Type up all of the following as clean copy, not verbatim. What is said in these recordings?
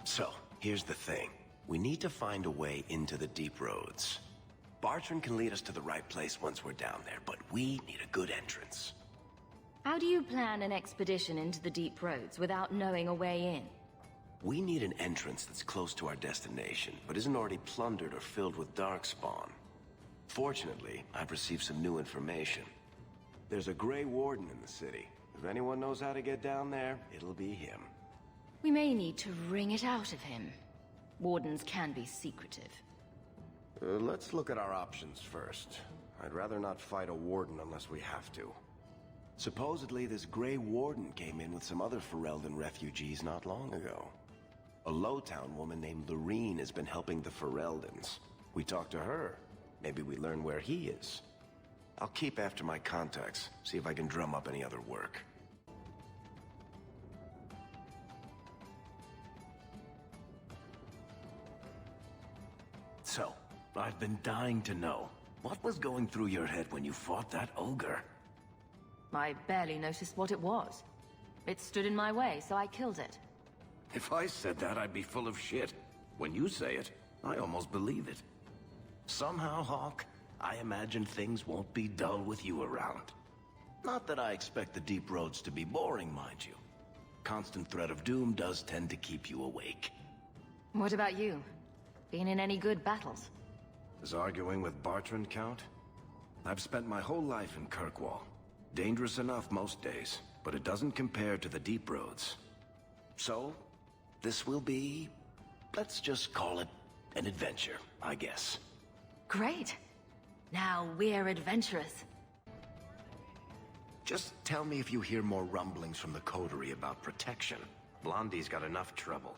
So, here's the thing. We need to find a way into the deep roads. Bartrand can lead us to the right place once we're down there, but we need a good entrance. How do you plan an expedition into the deep roads without knowing a way in? We need an entrance that's close to our destination, but isn't already plundered or filled with darkspawn. Fortunately, I've received some new information. There's a Grey Warden in the city. If anyone knows how to get down there, it'll be him. We may need to wring it out of him. Wardens can be secretive. Let's look at our options first. I'd rather not fight a warden unless we have to. Supposedly, this Grey Warden came in with some other Ferelden refugees not long ago. A Lowtown woman named Lorene has been helping the Fereldans. We talked to her. Maybe we learn where he is. I'll keep after my contacts, see if I can drum up any other work. So, I've been dying to know, what was going through your head when you fought that ogre? I barely noticed what it was. It stood in my way, so I killed it. If I said that, I'd be full of shit. When you say it, I almost believe it. Somehow, Hawke, I imagine things won't be dull with you around. Not that I expect the deep roads to be boring, mind you. Constant threat of doom does tend to keep you awake. What about you? Been in any good battles? Does arguing with Bartrand count? I've spent my whole life in Kirkwall. Dangerous enough most days, but it doesn't compare to the deep roads. So, this will be... let's just call it an adventure, I guess. Great. Now we're adventurous. Just tell me if you hear more rumblings from the coterie about protection. Blondie's got enough trouble.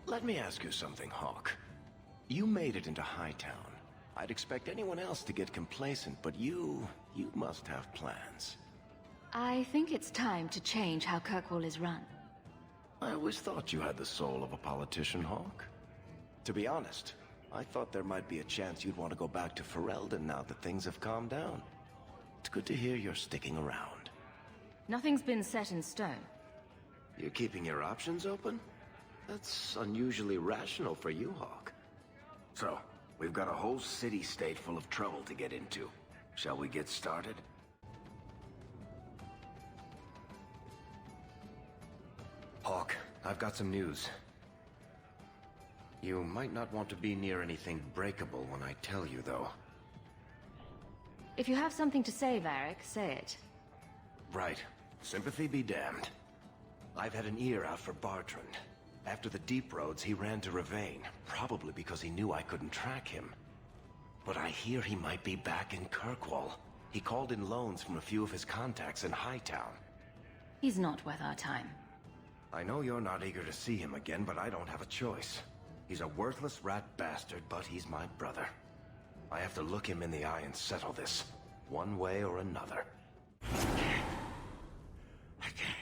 Let me ask you something, Hawke. You made it into Hightown. I'd expect anyone else to get complacent, but you must have plans. I think it's time to change how Kirkwall is run. I always thought you had the soul of a politician, Hawke. To be honest, I thought there might be a chance you'd want to go back to Ferelden now that things have calmed down. It's good to hear you're sticking around. Nothing's been set in stone. You're keeping your options open? That's unusually rational for you, Hawke. So, we've got a whole city-state full of trouble to get into. Shall we get started? Hawke, I've got some news. You might not want to be near anything breakable when I tell you, though. If you have something to say, Varric, say it. Right. Sympathy be damned. I've had an ear out for Bartrand. After the deep roads, he ran to Ravane, probably because he knew I couldn't track him. But I hear he might be back in Kirkwall. He called in loans from a few of his contacts in Hightown. He's not worth our time. I know you're not eager to see him again, but I don't have a choice. He's a worthless rat bastard, but he's my brother. I have to look him in the eye and settle this, one way or another. I can't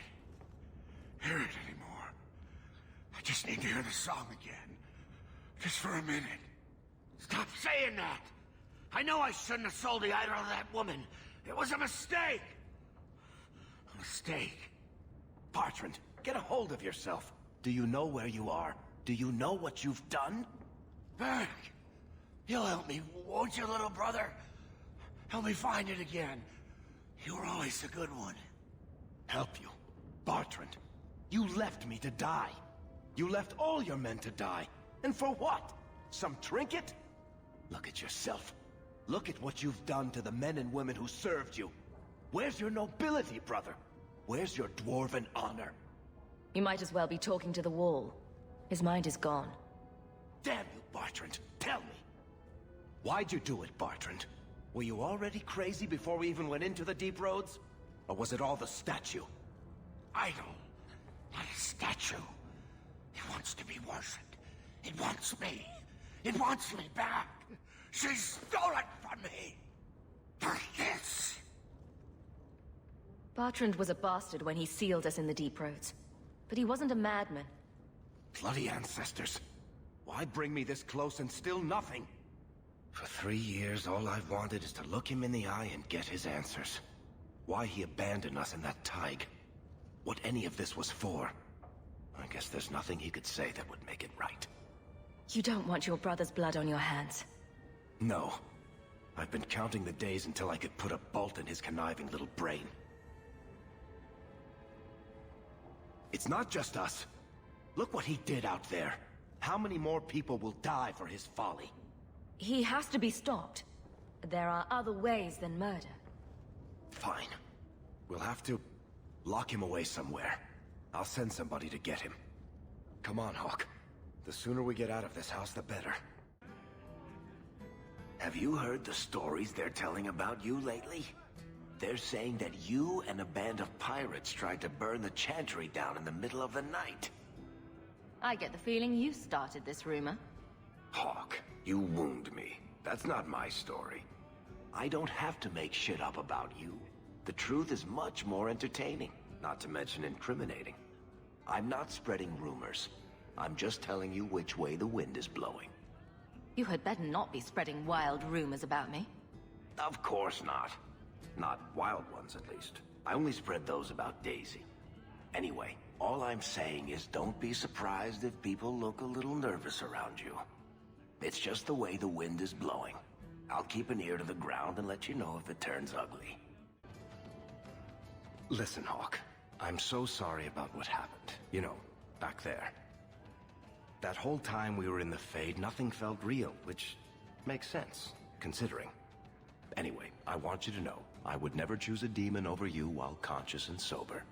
hear it anymore. I just need to hear the song again. Just for a minute. Stop saying that! I know I shouldn't have sold the idol to that woman. It was a mistake! A mistake. Bartrand, get a hold of yourself. Do you know where you are? Do you know what you've done? Varric, you'll help me, won't you, little brother? Help me find it again. You were always a good one. Help you? Bartrand, you left me to die. You left all your men to die. And for what? Some trinket? Look at yourself. Look at what you've done to the men and women who served you. Where's your nobility, brother? Where's your dwarven honor? You might as well be talking to the wall. His mind is gone. Damn you, Bartrand. Tell me. Why'd you do it, Bartrand? Were you already crazy before we even went into the deep roads? Or was it all the statue? Idol, not a statue. It wants to be worshipped. It wants me. It wants me back. She stole it from me. For this. Bartrand was a bastard when he sealed us in the deep roads. But he wasn't a madman. Bloody ancestors. Why bring me this close and still nothing? For 3 years, all I've wanted is to look him in the eye and get his answers. Why he abandoned us in that Tig. what any of this was for. I guess there's nothing he could say that would make it right. You don't want your brother's blood on your hands. No. I've been counting the days until I could put a bolt in his conniving little brain. It's not just us. Look what he did out there. How many more people will die for his folly? He has to be stopped. There are other ways than murder. Fine. We'll have to lock him away somewhere. I'll send somebody to get him. Come on, Hawke. The sooner we get out of this house, the better. Have you heard the stories they're telling about you lately? They're saying that you and a band of pirates tried to burn the chantry down in the middle of the night. I get the feeling you started this rumor. Hawke, you wound me. That's not my story. I don't have to make shit up about you. The truth is much more entertaining, not to mention incriminating. I'm not spreading rumors. I'm just telling you which way the wind is blowing. You had better not be spreading wild rumors about me. Of course not. Not wild ones, at least. I only spread those about Daisy. Anyway, all I'm saying is don't be surprised if people look a little nervous around you. It's just the way the wind is blowing. I'll keep an ear to the ground and let you know if it turns ugly. Listen, Hawke. I'm so sorry about what happened. You know, back there. That whole time we were in the Fade, nothing felt real, which makes sense, considering. Anyway, I want you to know, I would never choose a demon over you while conscious and sober.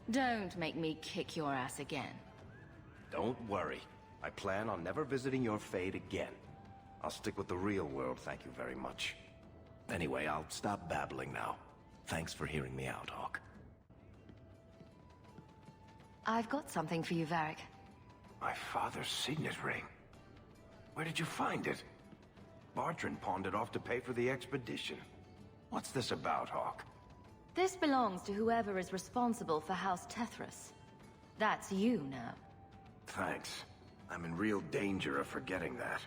Don't make me kick your ass again. Don't worry. I plan on never visiting your Fade again. I'll stick with the real world, thank you very much. Anyway, I'll stop babbling now. Thanks for hearing me out, Hawke. I've got something for you, Varric. My father's signet ring. Where did you find it? Bartrand pawned it off to pay for the expedition. What's this about, Hawke? This belongs to whoever is responsible for House Tethras. That's you now. Thanks. I'm in real danger of forgetting that.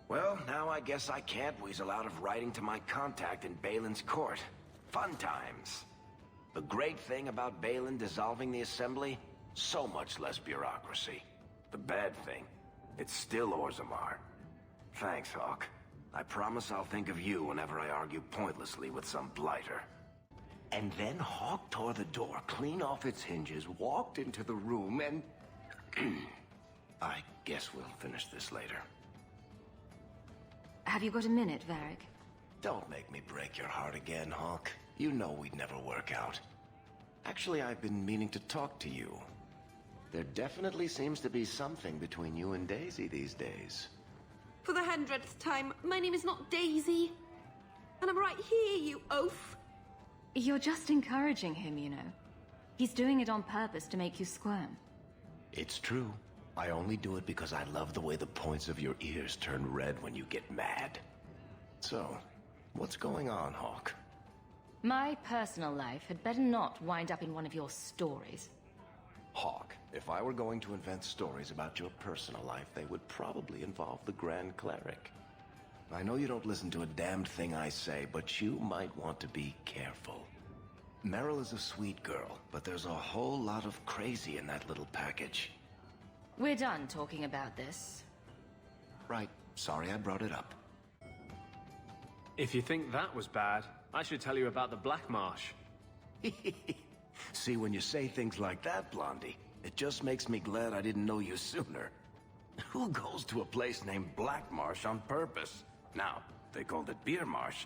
Well, now I guess I can't weasel out of writing to my contact in Balin's court. Fun times. The great thing about Balin dissolving the Assembly? So much less bureaucracy. The bad thing, it's still Orzammar. Thanks, Hawke. I promise I'll think of you whenever I argue pointlessly with some blighter. And then Hawke tore the door clean off its hinges, walked into the room, and... I guess we'll finish this later. Have you got a minute, Varric? Don't make me break your heart again, Hawke. You know we'd never work out. Actually, I've been meaning to talk to you. There definitely seems to be something between you and Daisy these days. For the 100th time, my name is not Daisy. And I'm right here, you oaf. You're just encouraging him, you know. He's doing it on purpose to make you squirm. It's true. I only do it because I love the way the points of your ears turn red when you get mad. So, what's going on, Hawke? My personal life had better not wind up in one of your stories. Hawke, if I were going to invent stories about your personal life, they would probably involve the Grand Cleric. I know you don't listen to a damned thing I say, but you might want to be careful. Meryl is a sweet girl, but there's a whole lot of crazy in that little package. We're done talking about this. Right. Sorry I brought it up. If you think that was bad, I should tell you about the Black Marsh. See, when you say things like that, Blondie, it just makes me glad I didn't know you sooner. Who goes to a place named Black Marsh on purpose? Now, if they called it Beer Marsh.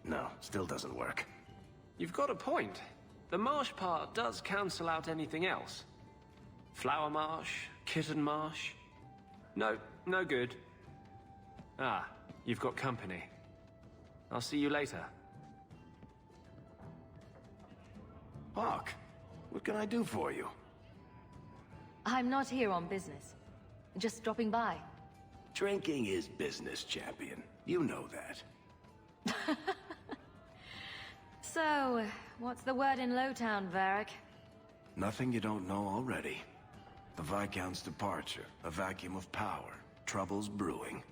No, still doesn't work. You've got a point. The marsh part does cancel out anything else. Flower Marsh, Kitten Marsh. No, no good. Ah, you've got company. I'll see you later. Hawke, what can I do for you? I'm not here on business. Just dropping by. Drinking is business, champion. You know that. So, what's the word in Lowtown, Varric? Nothing you don't know already. The Viscount's departure, a vacuum of power, troubles brewing.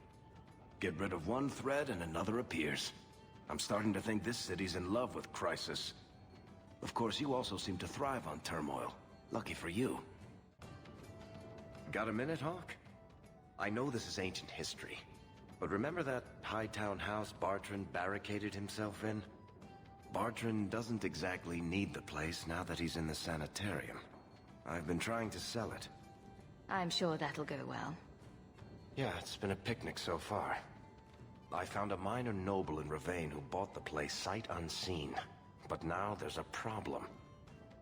Get rid of one thread and another appears. I'm starting to think this city's in love with Crisis. Of course, you also seem to thrive on turmoil. Lucky for you. Got a minute, Hawke? I know this is ancient history, but remember that Hightown house Bartrand barricaded himself in? Bartrand doesn't exactly need the place now that he's in the sanitarium. I've been trying to sell it. I'm sure that'll go well. Yeah, it's been a picnic so far. I found a minor noble in Ravane who bought the place sight unseen. But now there's a problem.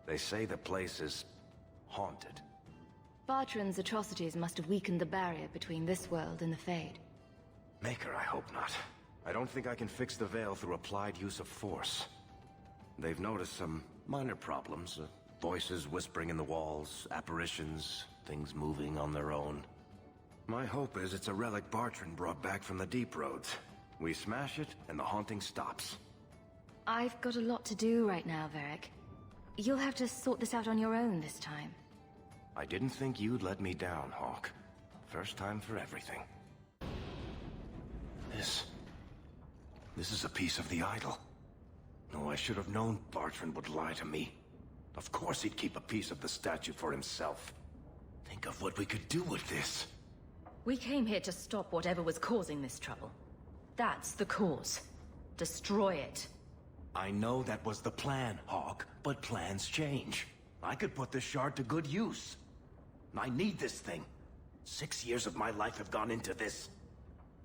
They say the place is haunted. Bartrand's atrocities must have weakened the barrier between this world and the Fade. Maker, I hope not. I don't think I can fix the veil through applied use of force. They've noticed some minor problems. Voices whispering in the walls, apparitions, things moving on their own. My hope is it's a relic Bartrand brought back from the Deep Roads. We smash it, and the haunting stops. I've got a lot to do right now, Varric. You'll have to sort this out on your own this time. I didn't think you'd let me down, Hawke. First time for everything. This is a piece of the idol. No, I should have known Bartrand would lie to me. Of course he'd keep a piece of the statue for himself. Think of what we could do with this. We came here to stop whatever was causing this trouble. That's the cause. Destroy it. I know that was the plan, Hawke, but plans change. I could put this shard to good use. I need this thing. 6 years of my life have gone into this.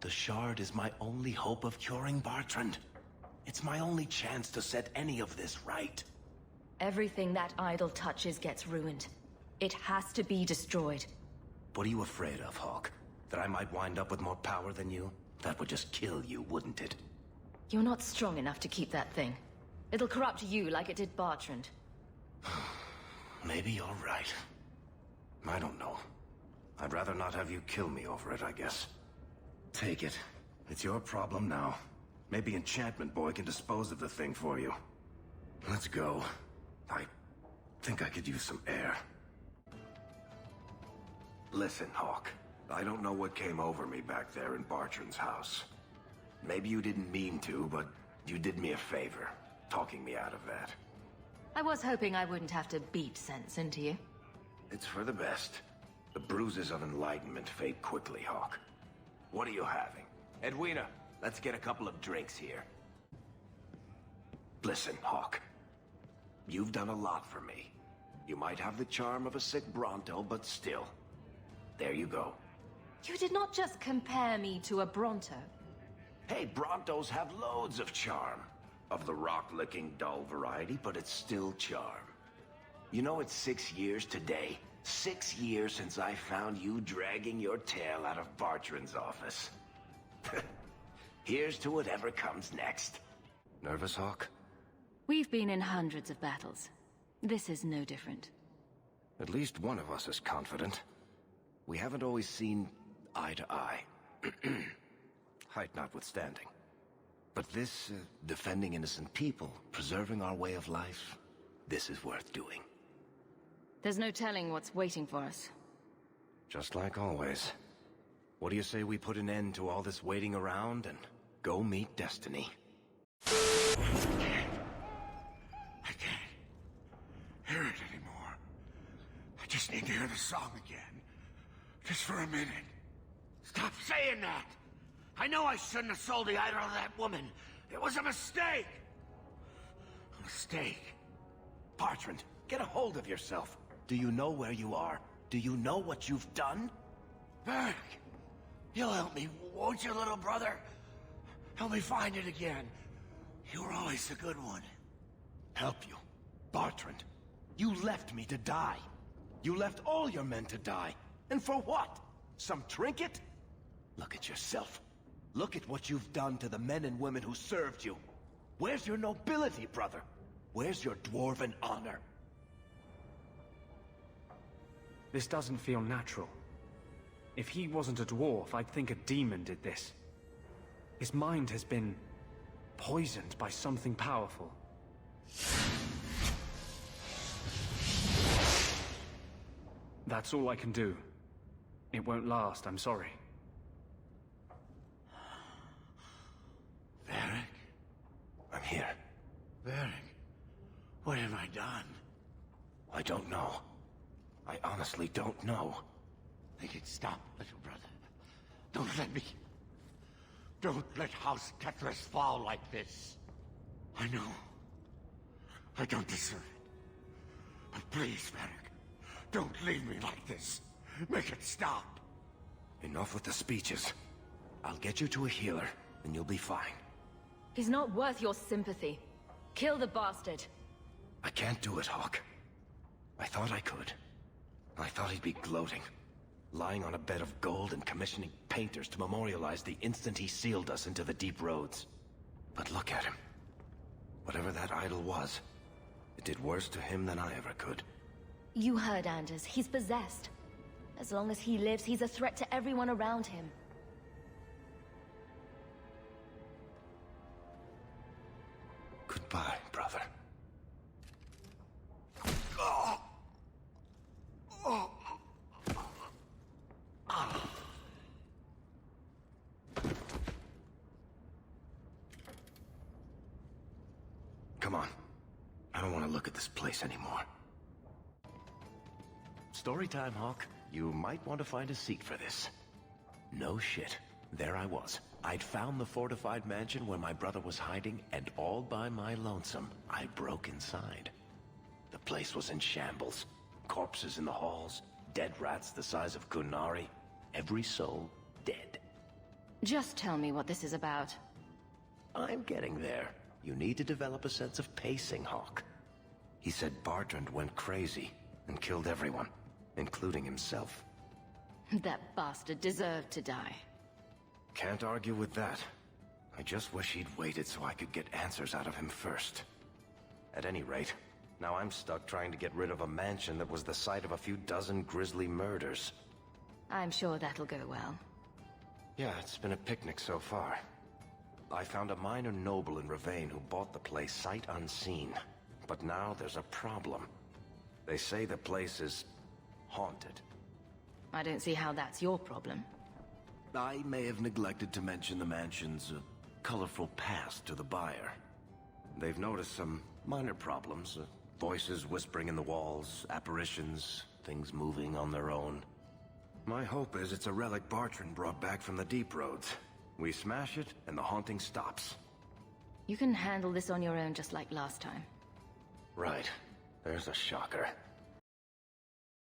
The shard is my only hope of curing Bartrand. It's my only chance to set any of this right. Everything that idol touches gets ruined. It has to be destroyed. What are you afraid of, Hawke? That I might wind up with more power than you? That would just kill you, wouldn't it? You're not strong enough to keep that thing. It'll corrupt you like it did Bartrand. Maybe you're right. I don't know. I'd rather not have you kill me over it, I guess. Take it. It's your problem now. Maybe Enchantment Boy can dispose of the thing for you. Let's go. I think I could use some air. Listen, Hawke. I don't know what came over me back there in Bartrand's house. Maybe you didn't mean to, but you did me a favor, talking me out of that. I was hoping I wouldn't have to beat sense into you. It's for the best. The bruises of enlightenment fade quickly, Hawke. What are you having? Edwina, let's get a couple of drinks here. Listen, Hawke. You've done a lot for me. You might have the charm of a sick Bronto, but still. There you go. You did not just compare me to a Bronto. Hey, Brontos have loads of charm. Of the rock-licking dull variety, but it's still charm. You know, it's 6 years today. 6 years since I found you dragging your tail out of Bartrand's office. Here's to whatever comes next. Nervous, Hawke? We've been in hundreds of battles. This is no different. At least one of us is confident. We haven't always seen eye to eye. Height notwithstanding. But this, defending innocent people, preserving our way of life, this is worth doing. There's no telling what's waiting for us. Just like always. What do you say we put an end to all this waiting around and go meet destiny? I can't hear it anymore. I just need to hear the song again. Just for a minute. Stop saying that! I know I shouldn't have sold the idol to that woman. It was a mistake! A mistake. Bartrand, get a hold of yourself. Do you know where you are? Do you know what you've done? Varric, you'll help me, won't you, little brother? Help me find it again. You were always the good one. Help you? Bartrand, you left me to die. You left all your men to die. And for what? Some trinket? Look at yourself. Look at what you've done to the men and women who served you. Where's your nobility, brother? Where's your dwarven honor? This doesn't feel natural. If he wasn't a dwarf, I'd think a demon did this. His mind has been poisoned by something powerful. That's all I can do. It won't last, I'm sorry. Varric? I'm here. Varric, What have I done? I don't know. I honestly don't know. Make it stop, little brother. Don't let me... Don't let House Tethras fall like this. I know. I don't deserve it. But please, Varric, don't leave me like this. Make it stop. Enough with the speeches. I'll get you to a healer, and you'll be fine. He's not worth your sympathy. Kill the bastard. I can't do it, Hawke. I thought I could. I thought he'd be gloating, lying on a bed of gold and commissioning painters to memorialize the instant he sealed us into the deep roads. But look at him. Whatever that idol was, it did worse to him than I ever could. You heard Anders. He's possessed. As long as he lives, he's a threat to everyone around him. Goodbye, brother. Come on. I don't want to look at this place anymore. Story time, Hawke. You might want to find a seat for this. No shit. There I was. I'd found the fortified mansion where my brother was hiding, and all by my lonesome, I broke inside. The place was in shambles. Corpses in the halls, dead rats the size of Kunari, every soul dead. Just tell me what this is about. I'm getting there. You need to develop a sense of pacing, Hawke. He said Bartrand went crazy and killed everyone, including himself. That bastard deserved to die. Can't argue with that. I just wish he'd waited so I could get answers out of him first. At any rate, now I'm stuck trying to get rid of a mansion that was the site of a few dozen grisly murders. I'm sure that'll go well. Yeah, it's been a picnic so far. I found a minor noble in Ravane who bought the place sight unseen. But now there's a problem. They say the place is haunted. I don't see how that's your problem. I may have neglected to mention the mansion's colorful past to the buyer. They've noticed some minor problems. Voices whispering in the walls, apparitions, things moving on their own. My hope is it's a relic Bartrand brought back from the deep roads. We smash it, and the haunting stops. You can handle this on your own just like last time. Right. There's a shocker.